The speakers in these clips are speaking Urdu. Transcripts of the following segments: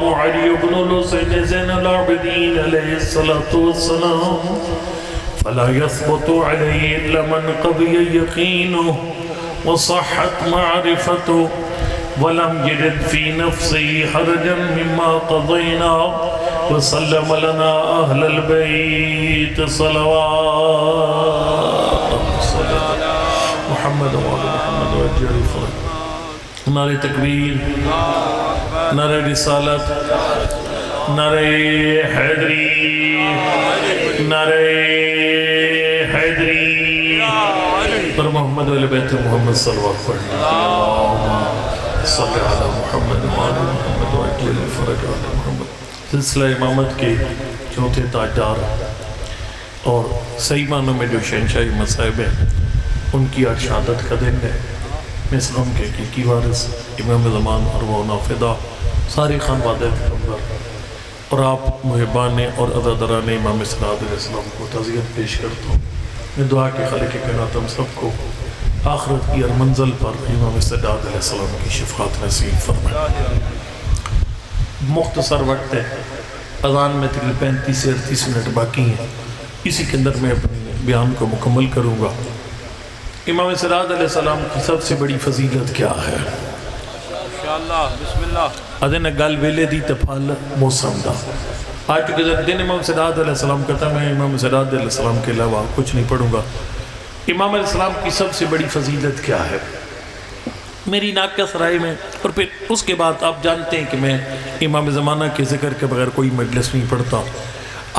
امام علی بن الحسین زین العابدین علیہ السلام فلا يثبت علیہ الا من قوی یقینہ وصحت معرفته ولم يجد في نفسه حرجا مما قضينا وسلم لنا اهل البيت صلوات محمد وعلى محمد وجل فرج نعرہ تکبیر نعرہ رسالت نعرہ حیدری نعرہ حیدری پر محمد علیہ بیت محمد صلی اللہ علیہ وسلم صلی اللہ محمد وعلی محمد وعجل فرج علی محمد سلسلہ امامت کے چوتھے تاجدار اور صحیح معنوں میں جو شہنشاہی مصائب ہیں ان کی آج شہادت کا دن ہے میں اس غم کے حقیقی وارث امام زمان ارواح نافدہ سارے خانوادہ پیغمبر اور آپ محبان اور عزاداران امام صادق علیہ السلام کو تعزیت پیش کرتا ہوں میں دعا کہ خالق کائنات ہم سب کو آخرت کی ہر منزل پر امام صادق علیہ السلام کی شفاعت نصیب فرمائے۔ مختصر وقت ہے، اذان میں تقریباً 35 سے 38 منٹ باقی ہیں، اسی کے اندر میں اپنے بیان کو مکمل کروں گا۔ امام صادق علیہ السلام کی سب سے بڑی فضیلت کیا ہے؟ انشاءاللہ بسم اللہ ادھن گل ویلے دی تپال موسم دا آج چکے دن امام صادق علیہ السلام کہتا ہے میں امام صادق علیہ السلام کے علاوہ کچھ نہیں پڑھوں گا۔ امام علیہ السلام کی سب سے بڑی فضیلت کیا ہے؟ میری ناقہ سرائے میں اور پھر اس کے بعد آپ جانتے ہیں کہ میں امام زمانہ کے ذکر کے بغیر کوئی مجلس نہیں پڑھتا۔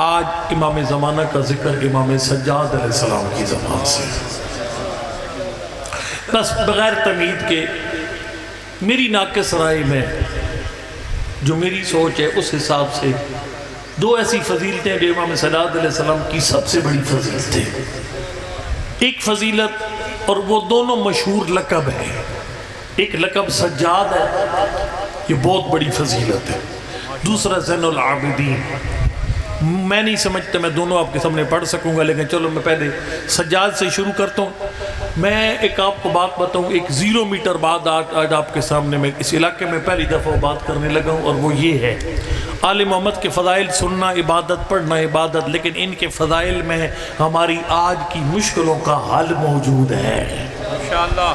آج امام زمانہ کا ذکر امام سجاد علیہ السلام کی زبان سے، بس بغیر تمہید کے میری ناقہ سرائے میں جو میری سوچ ہے اس حساب سے دو ایسی فضیلتیں جو امام صادق علیہ السلام کی سب سے بڑی فضیلتیں، ایک فضیلت اور وہ دونوں مشہور لقب ہیں، ایک لقب سجاد ہے یہ بہت بڑی فضیلت ہے، دوسرا زین العابدین۔ میں نہیں سمجھتا میں دونوں آپ کے سامنے پڑھ سکوں گا، لیکن چلو میں پہلے سجاد سے شروع کرتا ہوں۔ میں ایک آپ کو بات بتاؤں، ایک 0 میٹر بعد آج آپ کے سامنے میں اس علاقے میں پہلی دفعہ بات کرنے لگا ہوں، اور وہ یہ ہے آل محمد کے فضائل سننا عبادت، پڑھنا عبادت، لیکن ان کے فضائل میں ہماری آج کی مشکلوں کا حل موجود ہے۔ انشاءاللہ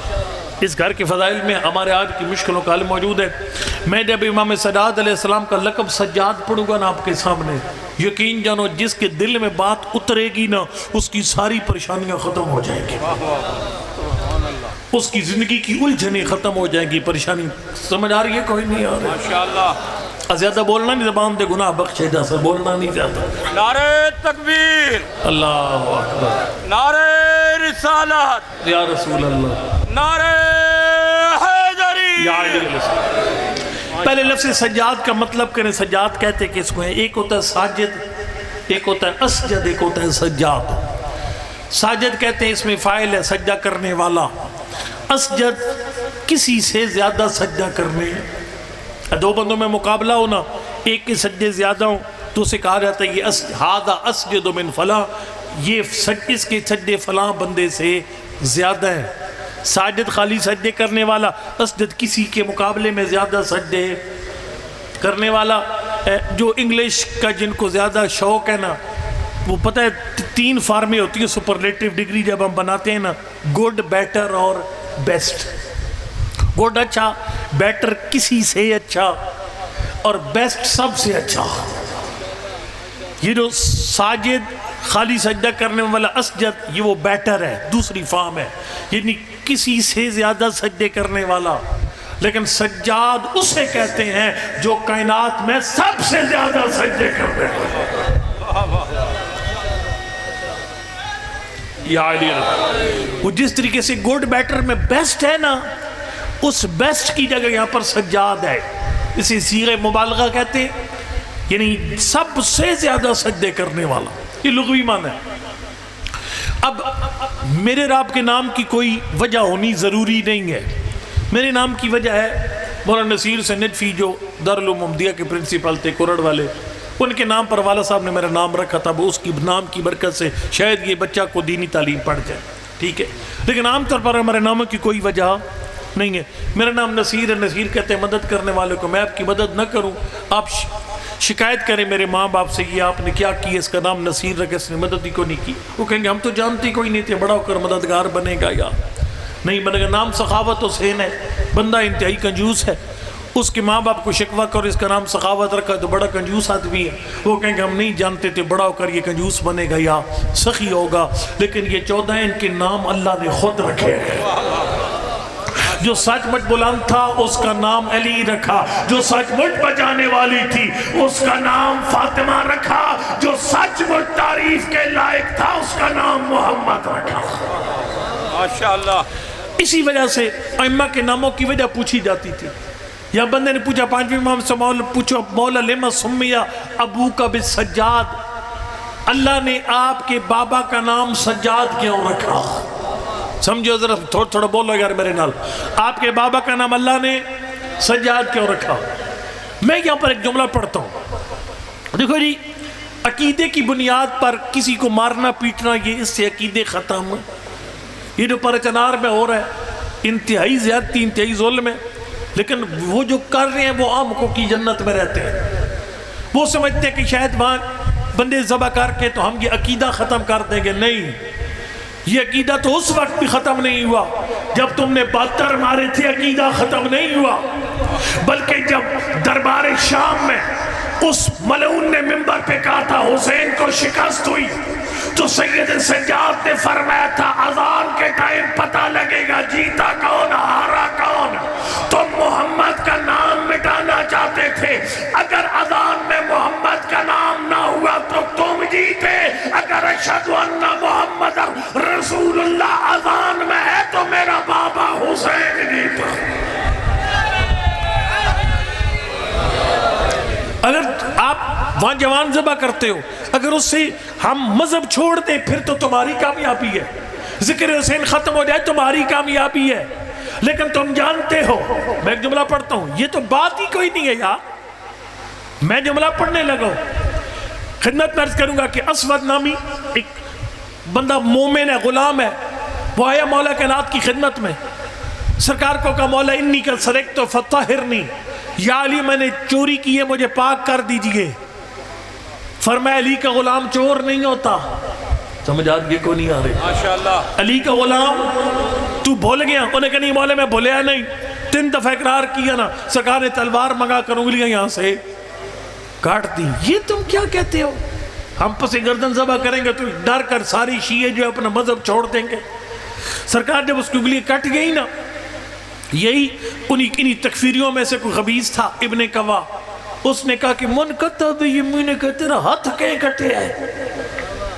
اس گھر کے فضائل میں ہمارے آج کی مشکلوں کا حل موجود ہے۔ میں جب امام صادق علیہ السلام کا لقب سجاد پڑھوں گا نا آپ کے سامنے، یقین جانو جس کے دل میں بات اترے گی نا اس کی ساری پریشانیاں ختم ہو جائیں گی، اس کی زندگی کی الجھنیں ختم ہو جائیں گی، پریشانی سمجھ آ رہی ہے؟ کوئی نہیں آ رہی؟ ماشاءاللہ زیادہ بولنا نہیں، زبان دے گناہ بخشے جا سر، بولنا نہیں زیادہ۔ نعرہ تکبیر، اللہ اکبر، نعرہ رسالت، یا رسول اللہ، نعرہ حیدری، یا علی السلام۔ پہلے لفظ سجاد کا مطلب کریں، سجاد کہتے ہیں کہ اس کو ہے، ایک ہوتا ہے ساجد، ایک ہوتا ہے اسجد، ایک ہوتا ہے سجاد۔ ساجد کہتے ہیں اس میں فاعل ہے سجدہ کرنے والا، اسجد کسی سے زیادہ سجدہ کرنے، دو بندوں میں مقابلہ ہونا، ایک کے سجدے زیادہ ہوں تو اسے کہا جاتا ہے یہ ہذا اسجد من فلاں، یہ اس کے سجدے فلاں بندے سے زیادہ ہیں۔ ساجد خالی سجدے کرنے والا، اسجد کسی کے مقابلے میں زیادہ سجدے کرنے والا۔ جو انگلش کا جن کو زیادہ شوق ہے نا، وہ پتہ ہے 3 فارمیں ہوتی ہیں سپرلیٹیو ڈگری جب ہم بناتے ہیں نا، گڈ، بیٹر اور بیسٹ۔ گڈ اچھا، بیٹر کسی سے اچھا، اور بیسٹ سب سے اچھا۔ یہ جو ساجد خالی سجدہ کرنے والا اسجد، یہ وہ بیٹر ہے، دوسری فارم ہے، یعنی کسی سے زیادہ سجدے کرنے والا۔ لیکن سجاد اسے کہتے ہیں جو کائنات میں سب سے زیادہ سجدے کرنے والا۔ یا علی، وہ جس طریقے سے گڈ بیٹر میں بیسٹ ہے نا، اس بیسٹ کی جگہ یہاں پر سجاد ہے، اسے صیغہ مبالغہ کہتے ہیں، یعنی سب سے زیادہ سجدے کرنے والا، یہ لغوی معنی ہے۔ اب میرے رب کے نام کی کوئی وجہ ہونی ضروری نہیں ہے، میرے نام کی وجہ ہے مولانا نصیر سے نجفی جو دارالعلوم محمدیہ کے پرنسپل تھے کورڑ والے، ان کے نام پر والد صاحب نے میرا نام رکھا تھا، وہ اس کی نام کی برکت سے شاید یہ بچہ کو دینی تعلیم پڑھ جائے، ٹھیک ہے، لیکن عام طور پر ہمارے ناموں کی کوئی وجہ نہیں ہے. میرا نام نصیر ہے. نصیر کہتے ہیں مدد کرنے والے کو میں آپ کی مدد نہ کروں, آپ شکایت کریں میرے ماں باپ سے, یہ آپ نے کیا کی, اس کا نام نصیر رکھا, اس نے مدد ہی کو نہیں کی. وہ کہیں گے ہم تو جانتے کوئی نہیں تھے, بڑا ہو کر مددگار بنے گا یا نہیں بنے گا. نام سخاوت حسین ہے, بندہ انتہائی کنجوس ہے, اس کے ماں باپ کو شکوہ کر اس کا نام سخاوت رکھا تو بڑا کنجوس آدمی ہے. وہ کہیں گے ہم نہیں جانتے تھے, بڑا ہو کر یہ کنجوس بنے گا یا سخی ہوگا. لیکن یہ 14 ان کے نام اللہ نے خود رکھے ہیں. جو سچ مچ بلند تھا اس کا نام علی رکھا, جو سچ مچ بجانے والی تھی اس کا نام فاطمہ رکھا, جو سچ مچ تعریف کے لائق تھا اس کا نام محمد رکھا. ماشاءاللہ. اسی وجہ سے ائمہ کے ناموں کی وجہ پوچھی جاتی تھی. یا بندے نے پوچھا 5ویں امام سے پوچھو مولا لما سمیہ ابو کا بالسجاد, اللہ نے آپ کے بابا کا نام سجاد کیوں رکھا؟ سمجھو ذرا, تھوڑا بولو یار میرے نال, آپ کے بابا کا نام اللہ نے سجاد کیوں رکھا؟ میں یہاں پر ایک جملہ پڑھتا ہوں. دیکھو جی, عقیدے کی بنیاد پر کسی کو مارنا پیٹنا, یہ اس سے عقیدے ختم. یہ جو پرچنار میں ہو رہا ہے انتہائی زیادتی, انتہائی ظلم ہے. لیکن وہ جو کر رہے ہیں وہ عام کو کی جنت میں رہتے ہیں. وہ سمجھتے ہیں کہ شاید وہاں بندے ذبح کر کے تو ہم یہ عقیدہ ختم کر دیں گے. نہیں, یہ عقیدہ تو اس وقت بھی ختم نہیں ہوا جب تم نے 72 مارے تھے, عقیدہ ختم نہیں ہوا. بلکہ جب دربار شام میں اس ملعون نے منبر پہ کہا تھا حسین کو شکست ہوئی, تو سید سجاد نے فرمایا تھا اذان کے ٹائم پتہ لگے گا جیتا کون ہارا کون. تم محمد کا نام مٹانا چاہتے تھے, اگر اذان میں محمد کا نام نہ ہوا تو تم جیتے. اگر اشہد ان محمد رسول اللہ اذان میں ہے تو میرا بابا حسین جیتا. اگر آپ وہاں جوان ذبح کرتے ہو, اگر اس سے ہم مذہب چھوڑ دیں پھر تو تمہاری کامیابی ہے. ذکر حسین ختم ہو جائے تمہاری کامیابی ہے. لیکن تم جانتے ہو, میں ایک جملہ پڑھتا ہوں, یہ تو بات ہی کوئی نہیں ہے یار. میں جملہ پڑھنے لگا, خدمت میں عرض کروں گا کہ اسود نامی ایک بندہ مومن ہے, غلام ہے. وہ آیا مولا کائنات کی خدمت میں, سرکار کو کہا مولا انی کا سرقت فطہرنی, یا علی میں نے چوری کی ہے مجھے پاک کر دیجئے. فرمایا علی کا غلام چور نہیں ہوتا. سمجھ آگے کو نہیں آ رہے. ماشاءاللہ. علی کا غلام تو بھول گیا. انہوں نے کہا نہیں مولا میں بھولیا نہیں, 3 دفعہ اقرار کیا نا. سرکار نے تلوار منگا کر انگلیاں یہاں سے کاٹ دی. یہ تم کیا کہتے ہو؟ ہم پس گردن ذبح کریں گے تو ڈر کر ساری شیعہ جو اپنا مذہب چھوڑ دیں گے. سرکار جب اس کی انگلی کٹ گئی نا, یہی انہی تکفیریوں میں سے کوئی خبیث تھا ابن قوا, اس نے کہا کہ من کتا بھی یہ میں نے کہا تیرا ہاتھ کہیں کٹے ہے.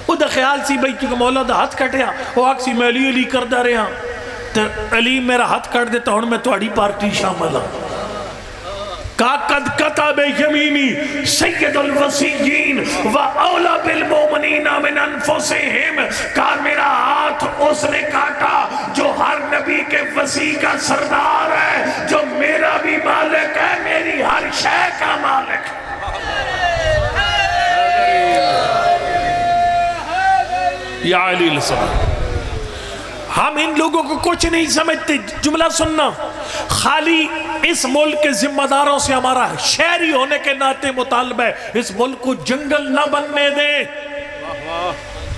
وہ دا خیال سی بھئی چونکہ مولا دا ہاتھ کٹیا, وہ آگ سی میں علی علی کردہ رہا, تو علی میرا ہاتھ کٹ دیتا ہوں میں تھوڑی پارٹی شامل ہوں. کہا قد کتب یمینی سید الوسیین و اولا بالمومنین من انفسہم. کہا میرا ہاتھ اس نے کاٹا جو ہر نبی کے وسیع کا سردار ہے, جو میرا بھی مالک ہے, میری ہر شے کا مالک ہے. یا علی السلام. ہم ان لوگوں کو کچھ نہیں سمجھتے. جملہ سننا, خالی اس ملک کے ذمہ داروں سے ہمارا شہری ہونے کے ناطے مطالبہ ہے, اس ملک کو جنگل نہ بننے دیں.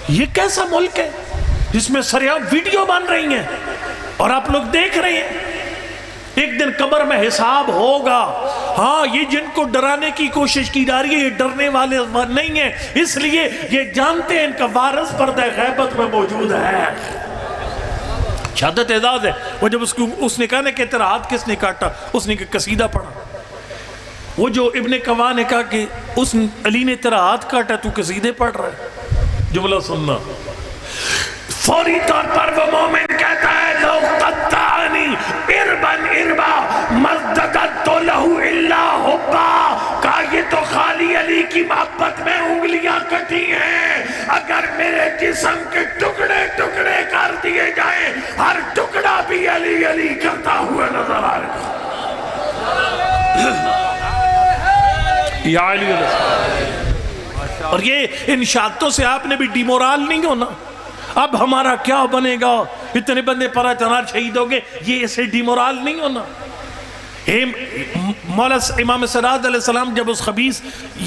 یہ کیسا ملک ہے جس میں سریعام ویڈیو بن رہی ہیں اور آپ لوگ دیکھ رہے ہیں؟ ایک دن قبر میں حساب ہوگا. ہاں, یہ جن کو ڈرانے کی کوشش کی جا رہی ہے یہ ڈرنے والے نہیں ہیں, اس لیے یہ جانتے ہیں ان کا وارث پردہ غیبت میں موجود ہے. شہادت اعزاز ہے. وہ جب اس نے کہا کہ تیرا ہاتھ کس نے کاٹا, اس نے قصیدہ پڑھا. وہ جو ابن قوا نے کہا کہ اس علی نے تیرا ہاتھ کاٹا, تو قصیدے پڑھ رہا ہے. جملہ سننا, فوری طور پر وہ مومن کہتا ہے لو قطعنی اربن اربا مزددت لہو الا حبا. کہا یہ تو خالی علی کی محبت میں انگلیاں کٹی ہیں, اگر میرے جسم کے ٹکڑے ٹکڑے کر دیے جائیں ہر ٹکڑا بھی علی علی کرتا ہوا نظر آ رہا. یا علی اللہ. اور یہ ان شہادتوں سے آپ نے بھی ڈیمورال نہیں ہونا. اب ہمارا کیا بنے گا, اتنے بندے پرا چنار شہید ہو گئے، یہ اسے ڈیمورال نہیں ہونا؟ مولا امام سراج علیہ السلام جب اس خبیث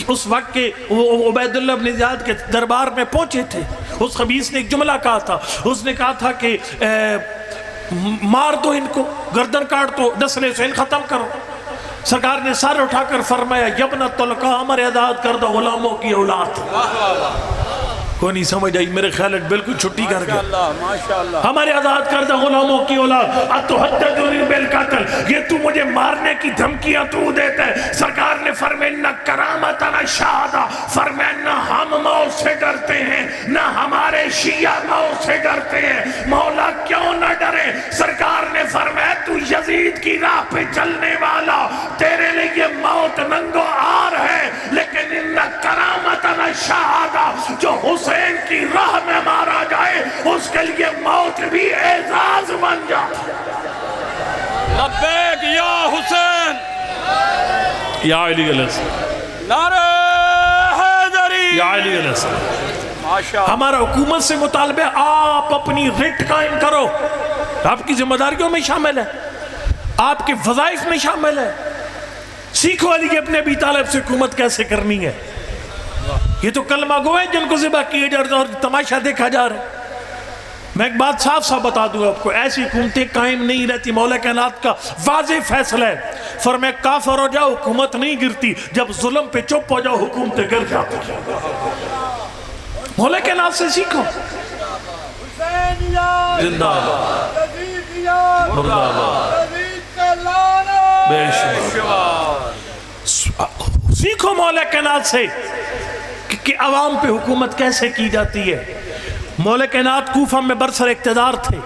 اس وقت کے عبید اللہ بن زیاد کے دربار میں پہنچے تھے، اس خبیث نے ایک جملہ کہا تھا، اس نے کہا تھا کہ مار دو ان کو، گردن کاٹ دو، نسل حسین ختم کرو۔ سرکار نے سر اٹھا کر فرمایا یبنۃ القا، ہمارے آزاد کردہ غلاموں کی اولاد۔ کوئی نہیں سمجھ آئی؟ میرے خیال ہے بالکل چھٹی کر گیا۔ ہمارے آزاد کردہ غلاموں کی اولاد، اتحدثنی بالقتل، یہ تو مجھے مارنے کی دھمکیاں تو دیتا ہے۔ سرکار نے فرمایا نہ کرامتنا شہادہ، فرمایا نہ ہم موت سے ڈرتے ہیں نہ ہمارے شیعہ موت سے ڈرتے ہیں، مولا کیوں نہ ڈرے؟ سرکار نے فرمایا تو یزید کی راہ پہ چلنے والا، تیرے لیے موت ننگو آر ہے، لیکن ان کرامتنا شہادہ، جو حسین کی راہ میں مارا جائے اس کے لیے موت بھی اعزاز بن جائے۔ لبیک یا حسین، یا علی علیہ السلام، نعرہ حیدری، یا علی علیہ السلام۔ ماشاءاللہ۔ ہمارا حکومت سے مطالبہ آپ اپنی ریٹ قائم کرو، آپ کی ذمہ داریوں میں شامل ہے، آپ کے وظائف میں شامل ہے۔ سیکھو علی ابن ابی طالب سے حکومت کیسے کرنی ہے۔ یہ تو کلمہ گو ہے جن کو ذبح کیے جا رہے اور تماشا دیکھا جا رہا ہے۔ میں ایک بات صاف صاف بتا دوں آپ کو، ایسی حکومتیں قائم نہیں رہتی۔ مولا کائنات کا واضح فیصلہ ہے، فرمایا کافر ہو جاؤ حکومت نہیں گرتی، جب ظلم پہ چپ ہو جاؤ حکومتیں گر جاتی ہیں۔ مولا کائنات سے سیکھو۔ زندہ باد، مردہ باد، بے شمار۔ سیکھو مولا کائنات سے کہ عوام پہ حکومت کیسے کی جاتی ہے۔ مولا کائنات کوفہ میں برسر اقتدار تھے،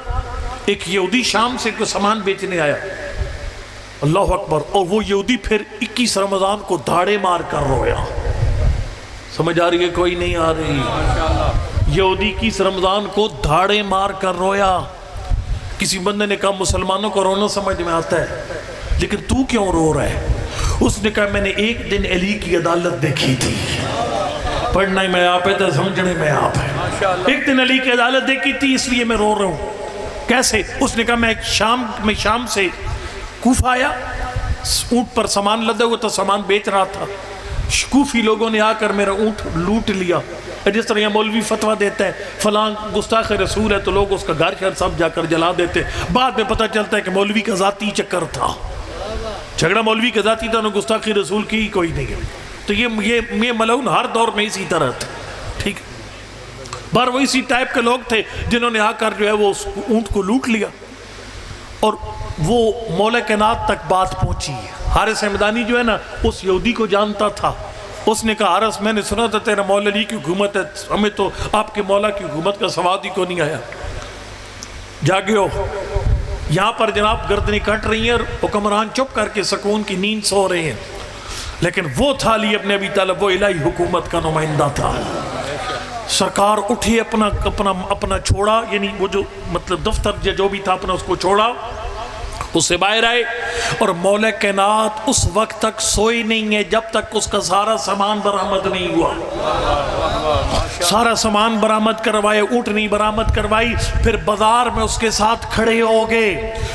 ایک یہودی شام سے کوئی سامان بیچنے آیا، اللہ اکبر، اور وہ یہودی پھر 21 رمضان کو دھاڑے مار کر رویا۔ سمجھ آ رہی ہے؟ کوئی نہیں آ رہی؟ یہودی 21 رمضان کو دھاڑے مار کر رویا۔ کسی بندے نے کہا مسلمانوں کو رونا سمجھ میں آتا ہے، لیکن تو کیوں رو رہا ہے؟ اس نے کہا میں نے ایک دن علی کی عدالت دیکھی تھی، پڑھنا ہی میں آپ ہے تو سمجھنے میں آپ ہے۔ ایک دن علی کی عدالت دیکھی تھی اس لیے میں رو رہا ہوں۔ کیسے؟ اس نے کہا میں شام سے کوفہ آیا، اونٹ پر سامان لدا ہوا تھا، سامان بیچ رہا تھا، کوفی لوگوں نے آ کر میرا اونٹ لوٹ لیا۔ جس طرح یہ مولوی فتویٰ دیتا ہے فلاں گستاخ رسول ہے تو لوگ اس کا گھر شہر سب جا کر جلا دیتے، بعد میں پتہ چلتا ہے کہ مولوی کا ذاتی چکر تھا، جھگڑا مولوی کا ذاتی تھا، گستاخی رسول کی کوئی نہیں ہے۔ تو یہ ملعون ہر دور میں اسی طرح تھا، ٹھیک ہے۔ بار وہ اسی ٹائپ کے لوگ تھے جنہوں نے آ کر جو ہے وہ اس اونٹ کو لوٹ لیا، اور وہ مولا کائنات تک بات پہنچی۔ حارث حمدانی جو ہے نا اس یہودی کو جانتا تھا، اس نے کہا حارث میں نے سنا تھا تیرا مولا علی کی حکومت ہے، ہمیں تو آپ کے مولا کی حکومت کا سواد ہی کو نہیں آیا۔ جاگے ہو، یہاں پر جناب گردنیں کٹ رہی ہیں اور حکمران چپ کر کے سکون کی نیند سو رہے ہیں، لیکن وہ تھا علی ابن ابی طالب، وہ الہی حکومت کا نمائندہ تھا۔ سرکار اٹھے، اپنا چھوڑا، یعنی وہ جو مطلب دفتر جو بھی تھا اپنا اس کو چھوڑا، اس سے باہر آئے، اور مولا کائنات اس وقت تک سوئی نہیں ہے جب تک اس کا سارا سامان برآمد نہیں ہوا۔ سارا سامان برآمد کروائے، اونٹ نہیں برآمد کروائی، پھر بازار میں اس کے ساتھ کھڑے ہو گئے،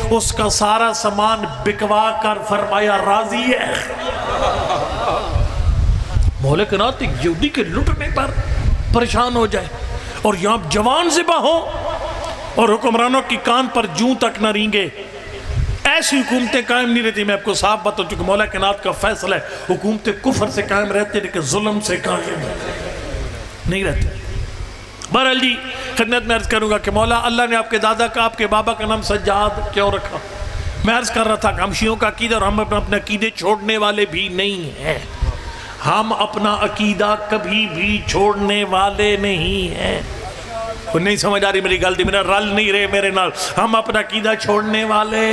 اس کا سارا سامان بکوا کر فرمایا راضی ہے۔ مولا کائنات ایک یہودی کے لٹنے پر پریشان ہو جائے، اور یہاں جوان ذبح ہو اور حکمرانوں کی کان پر جوں تک نہ رینگے۔ ایسی حکومتیں قائم نہیں رہتی۔ میں آپ کو صاف بتاؤں، چونکہ مولا کائنات کا فیصلہ ہے، حکومتیں کفر سے قائم رہتی لیکن ظلم سے قائم نہیں رہتی۔ بہرحال جی خدمت میں عرض کروں گا کہ مولا اللہ نے آپ کے دادا کا، آپ کے بابا کا نام سجاد کیوں رکھا؟ میں عرض کر رہا تھا کہ ہم شیعوں کا عقیدہ، اور ہم اپنے عقیدے چھوڑنے والے بھی نہیں ہیں، ہم اپنا عقیدہ کبھی بھی چھوڑنے والے نہیں ہیں۔ نہیں سمجھ آ رہی میری غلطی، میرا رل نہیں رہے میرے نال، ہم اپنا عقیدہ چھوڑنے والے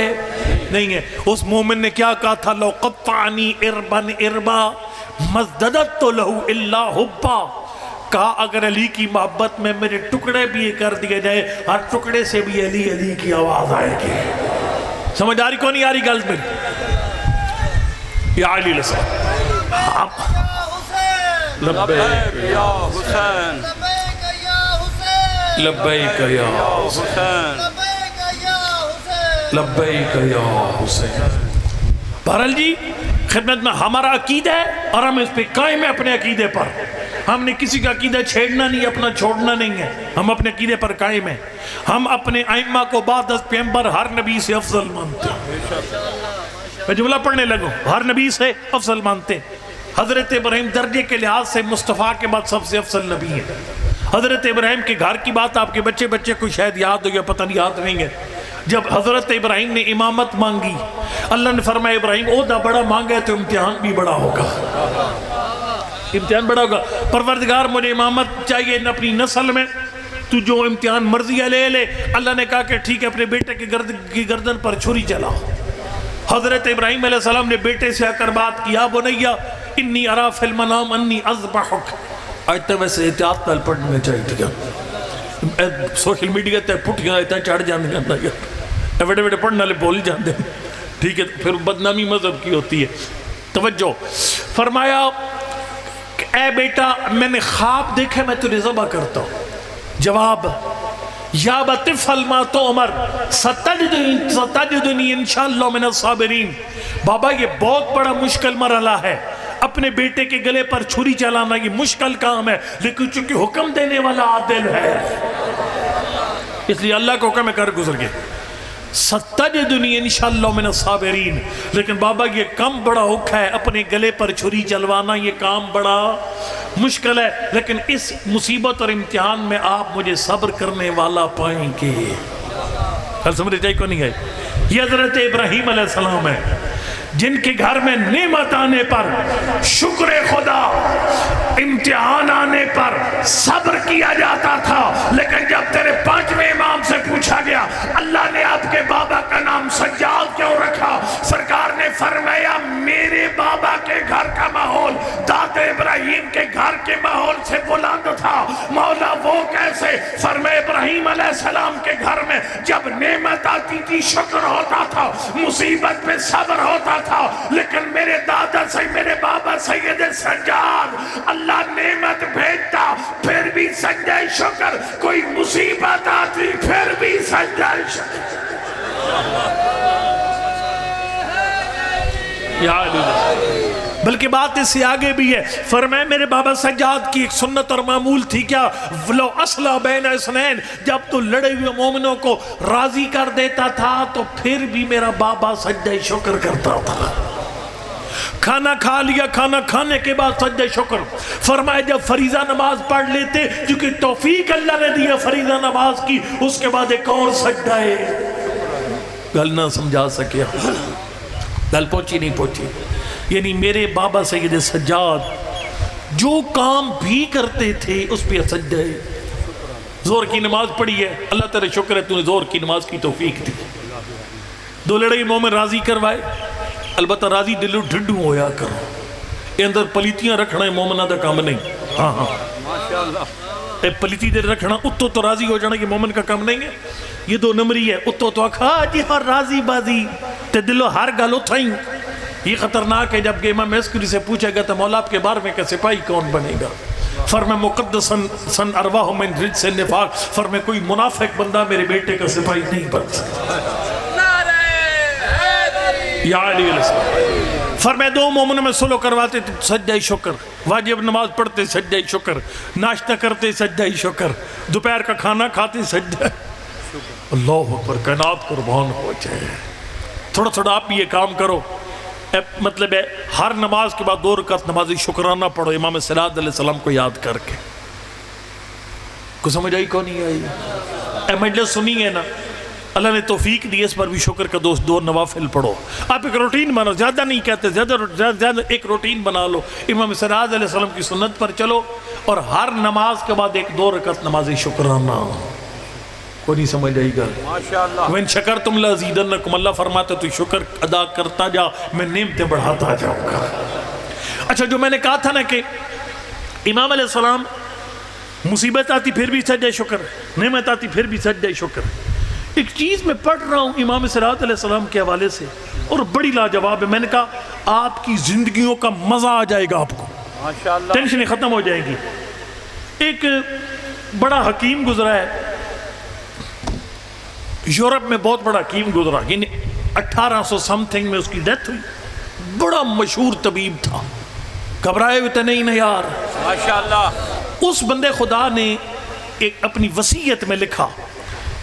نہیں ہیں۔ اس مومن نے کیا کہا تھا؟ لو قطعنی اربن اربا مزددت لہو الا حبا، کہا اگر علی کی محبت میں میرے ٹکڑے بھی کر دیے جائے، ہر ٹکڑے سے بھی علی علی کی آواز آئے گی۔ سمجھ آ رہی کو نہیں آ رہی غلط میری؟ یا علی لسان لبیک یا حسین، لبیک یا حسین، لبیک یا حسین. بہرحال جی خدمت میں ہمارا عقیدہ ہے اور ہم اس پہ قائم ہیں اپنے عقیدے پر. ہم نے کسی کا عقیدہ چھیڑنا نہیں, اپنا چھوڑنا نہیں ہے. ہم اپنے عقیدے پر قائم ہیں. ہم اپنے ائمہ کو بعد از پیغمبر ہر نبی سے افضل مانتے ہیں. میں جملہ پڑھنے لگوں, ہر نبی سے افضل مانتے ہیں. حضرت ابراہیم درجے کے لحاظ سے مصطفیٰ کے بعد سب سے افضل نبی ہیں. حضرت ابراہیم کے گھر کی بات آپ کے بچے کو شاید یاد ہو یا پتہ نہیں یاد نہیں ہے. جب حضرت ابراہیم نے امامت مانگی, اللہ نے فرمایا ابراہیم عہدہ بڑا مانگا ہے تو امتحان بھی بڑا ہوگا, امتحان بڑا ہوگا. پروردگار مجھے امامت چاہیے اپنی نسل میں, تو جو امتحان مرضی ہے لے لے. اللہ نے کہا کہ ٹھیک ہے, اپنے بیٹے کی گردن پر چھری چلاؤ. حضرت ابراہیم علیہ السلام نے بیٹے سے آ کر بات کیا, بنیا انی ارا فی المنام انی اذبحک. آج تک ویسے احتیاط نال پڑھنے چاہیے تھا. سوشل میڈیا تے پٹھیاں اتنا چڑھ جاندیاں نا, بڑے بڑے پڑھنے والے بول جاندے. ٹھیک ہے, پھر بدنامی مذہب کی ہوتی ہے. توجہ فرمایا کہ اے بیٹا میں نے خواب دیکھے, میں تجھے ذبح کرتا ہوں. جواب یا بطفل ما تؤمر ستجدنی انشاءاللہ من الصابرین. بابا یہ بہت بڑا مشکل مرحلہ ہے, اپنے بیٹے کے گلے پر چھری چلانا یہ مشکل کام ہے, لیکن چونکہ حکم دینے والا عادل ہے اس لیے اللہ کو حکم ہے, کر گزر گئے. ستجدنی انشاءاللہ من الصابرین. لیکن بابا یہ کام بڑا اوکھا ہے, اپنے گلے پر چھری چلوانا یہ کام بڑا مشکل ہے, لیکن اس مصیبت اور امتحان میں آپ مجھے صبر کرنے والا پائیں گے. کل سمجھے جائے کو نہیں ہے. یہ حضرت ابراہیم علیہ السلام ہے جن کے گھر میں نعمت آنے پر شکر خدا, امتحان آنے پر صبر کیا جاتا تھا. لیکن جب تیرے پانچویں امام سے پوچھا گیا اللہ نے آپ کے بابا کا نام سجاد کیوں رکھا, سرکار نے فرمایا میرے بابا کے گھر کا ماحول دادا ابراہیم کے گھر کے ماحول سے بلند تھا. مولا وہ کیسے؟ فرمایا ابراہیم علیہ السلام کے گھر میں جب نعمت آتی تھی شکر ہوتا تھا, مصیبت پہ صبر ہوتا تھا. لیکن میرے دادا سے میرے بابا سید سجاد اللہ نعمت بھیجتا پھر بھی سجدہ شکر, کوئی مصیبت آتی پھر بھی سجدہ شکر. بلکہ بات اس سے آگے بھی ہے. فرمائے میرے بابا سجاد کی ایک سنت اور معمول تھی کیا, لو اصلح بین اثنین, جب تو لڑے ہوئے مومنوں کو راضی کر دیتا تھا تو پھر بھی میرا بابا سجدہ شکر کرتا تھا. کھانا کھا لیا, کھانا کھانے کے بعد سجدہ شکر. فرمائے جب فریضہ نماز پڑھ لیتے, کیونکہ توفیق اللہ نے دیا فریضہ نماز کی, اس کے بعد ایک اور سجدہ ہے. گل نہ سمجھا سکیا, گل پہنچی نہیں پہنچی. یعنی میرے بابا سید سجاد جو کام بھی کرتے تھے اس پہ سجدہ ہے. زور کی نماز پڑھی ہے, اللہ تعالی شکر ہے تو نے زور کی نماز کی توفیق دی. دو لڑائی مومن راضی کروائے, البتہ راضی دلو ڈھڈو ہویا کرو. یہ اندر پلیتیاں رکھنا ہے مومنہ دا کام نہیں. ہاں اے پلیتی دل رکھنا اتو تو راضی ہو جانا یہ مومن کا کام نہیں ہے. یہ دو نمبری ہے. اتو تو آکھا جی ہر راضی بازی تے دلو ہر گل اتھائیں. یہ خطرناک ہے. جب کہ امام عسکری سے پوچھا گیا تو مولا آپ کے بارے میں کہ سپاہی کون بنے گا؟ فرمائے مقدسن سن ارواح من رجس النفاق, فرمائے کوئی منافق بندہ میرے بیٹے کا سپاہی نہیں بن سکتا. یا علی علیہ السلام. فرمائے دو مومنوں میں صلح کرواتے تھے سجدہ شکر, واجب نماز پڑھتے سجدہ شکر, ناشتہ کرتے سجدہ شکر, دوپہر کا کھانا کھاتے سجدہ. اللہ اکبر, کائنات قربان ہو جائے. تھوڑا تھوڑا آپ بھی یہ کام کرو. مطلب ہے ہر نماز کے بعد 2 رکعت نماز شکرانہ پڑھو امام صلاۃ علیہ السلام کو یاد کر کے. کو سمجھ آئی کو نہیں آئی؟ اے مجلس سنی ہے نا, اللہ نے توفیق دی اس پر بھی شکر کا 2 نوافل پڑھو. آپ ایک روٹین بناؤ, زیادہ نہیں کہتے, زیادہ ایک روٹین بنا لو. امام صلاۃ علیہ السلام کی سنت پر چلو اور ہر نماز کے بعد 2 رکعت نماز شکرانہ. کو نہیں سمجھ آئی گا؟ وَإِن شَكَرْتُمْ لَأَزِيدَنَّكُمْ, اللہ فرماتا تو شکر ادا کرتا جا میں نعمتیں بڑھاتا جاؤں گا. اچھا جو میں نے کہا تھا نا کہ امام علیہ السلام مصیبت آتی پھر بھی سجدہ شکر, نعمت آتی پھر بھی سجدہ شکر. ایک چیز میں پڑھ رہا ہوں امام صلاۃ علیہ السلام کے حوالے سے اور بڑی لاجواب ہے. میں نے کہا آپ کی زندگیوں کا مزہ آ جائے گا, آپ کو ٹینشنیں ختم ہو جائیں گی. ایک بڑا حکیم گزرا ہے, یورپ میں بہت بڑا حکیم گزرا، یعنی 1800 سم تھنگ میں اس کی ڈیتھ ہوئی، بڑا مشہور طبیب تھا، گھبرائے ہوئے تھے نہیں یار۔ ماشاءاللہ۔ اس بندے خدا نے ایک اپنی وصیت میں لکھا